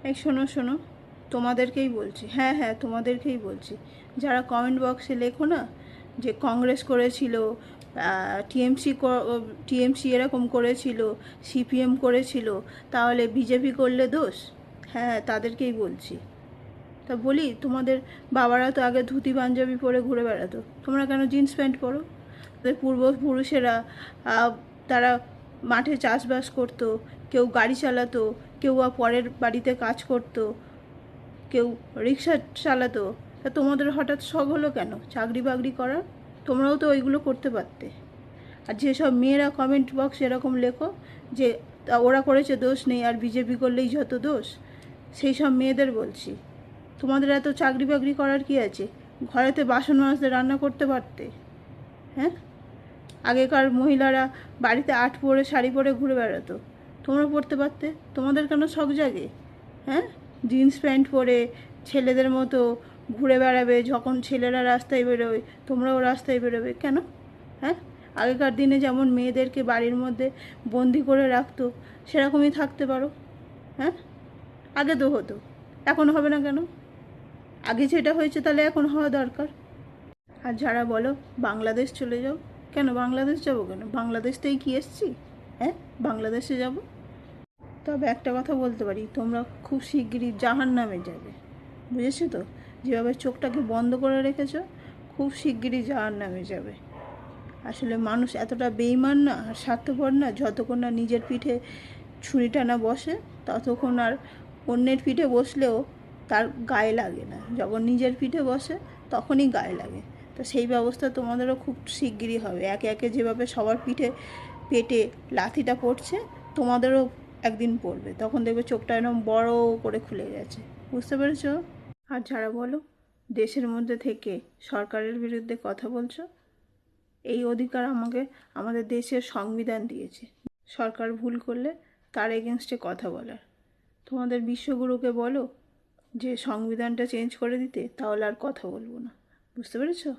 এই শোনো শোনো, তোমাদেরকেই বলছি, হ্যাঁ হ্যাঁ তোমাদেরকেই বলছি, যারা কমেন্ট বক্সে লেখো না যে কংগ্রেস করেছিল, টিএমসি টিএমসি এরকম করেছিল, সিপিএম করেছিল, তাহলে বিজেপি করলে দোষ? হ্যাঁ তাদেরকেই বলছি। তা বলি, তোমাদের বাবারা তো আগে ধুতি পাঞ্জাবি পরে ঘুরে বেড়াতো, তোমরা কেন জিন্স প্যান্ট পরো? তাদের পূর্বপুরুষেরা তারা মাঠে চাষবাস করতো, কেউ গাড়ি চালাতো, কেউ বা পরের বাড়িতে কাজ করতো, কেউ রিক্সা চালাতো। তা তোমাদের হঠাৎ শখ হলো কেন চাকরি বাকরি করার? তোমরাও তো ওইগুলো করতে পারতে। আর যেসব মেয়েরা কমেন্ট বক্স এরকম লেখো যে ওরা করেছে দোষ নেই আর বিজেপি করলেই যত দোষ, সেই সব মেয়েদের বলছি, তোমাদের এত চাকরি বাকরি করার কি আছে? ঘরেতে বাসন মাজতে, রান্না করতে পারতে। হ্যাঁ, আগেকার মহিলারা বাড়িতে আট পরে শাড়ি পরে ঘুরে বেড়াতো, তোমরা পরতে পারতে। তোমাদের কেন শখ জাগে? হ্যাঁ, জিন্স প্যান্ট পরে ছেলেদের মতো ঘুরে বেড়াবে, যখন ছেলেরা রাস্তায় বেরোবে তোমরাও রাস্তায় বেরোবে কেন? হ্যাঁ, আগেকার দিনে যেমন মেয়েদেরকে বাড়ির মধ্যে বন্দি করে রাখতো, সেরকমই থাকতে পারো। হ্যাঁ, আগে তো হতো, এখন হবে না কেন? আগে যেটা হয়েছে তাহলে এখন হওয়া দরকার। আর যারা বলো বাংলাদেশ চলে যাও, কেন বাংলাদেশ যাবো? কেন বাংলাদেশতেই কি এসছি? হ্যাঁ, বাংলাদেশে যাব। তবে একটা কথা বলতে পারি, তোমরা খুব শিগগিরই জাহান্নামে যাবে, বুঝেছো তো? যেভাবে চোখটাকে বন্ধ করে রেখেছো, খুব শিগগিরই জাহান্নামে যাবে। আসলে মানুষ এতটা বেইমান না আর স্বার্থপর না, যতক্ষণ না নিজের পিঠে ছুরিটা না বসে ততক্ষণ আর অন্যের পিঠে বসলেও তার গায়ে লাগে না, যখন নিজের পিঠে বসে তখনই গায়ে লাগে। তো সেই ব্যবস্থা তোমাদেরও খুব শিগগিরই হবে। একে একে যেভাবে সবার পেটে লাথিটা পড়ছে, তোমাদেরও একদিন পড়বে, তখন দেখবে চোখটা এরকম বড় করে খুলে গেছে। বুঝতে পেরেছো? আর যারা বলো দেশের মধ্যে থেকে সরকারের বিরুদ্ধে কথা বলছো, এই অধিকার আমাদের দেশের সংবিধান দিয়েছে, সরকার ভুল করলে তার এগেনস্টে কথা বলার। তোমাদের বিশ্বগুরুকে বলো যে সংবিধানটা চেঞ্জ করে দিতে, তাহলে আর কথা বলবো না। বুঝতে পেরেছো?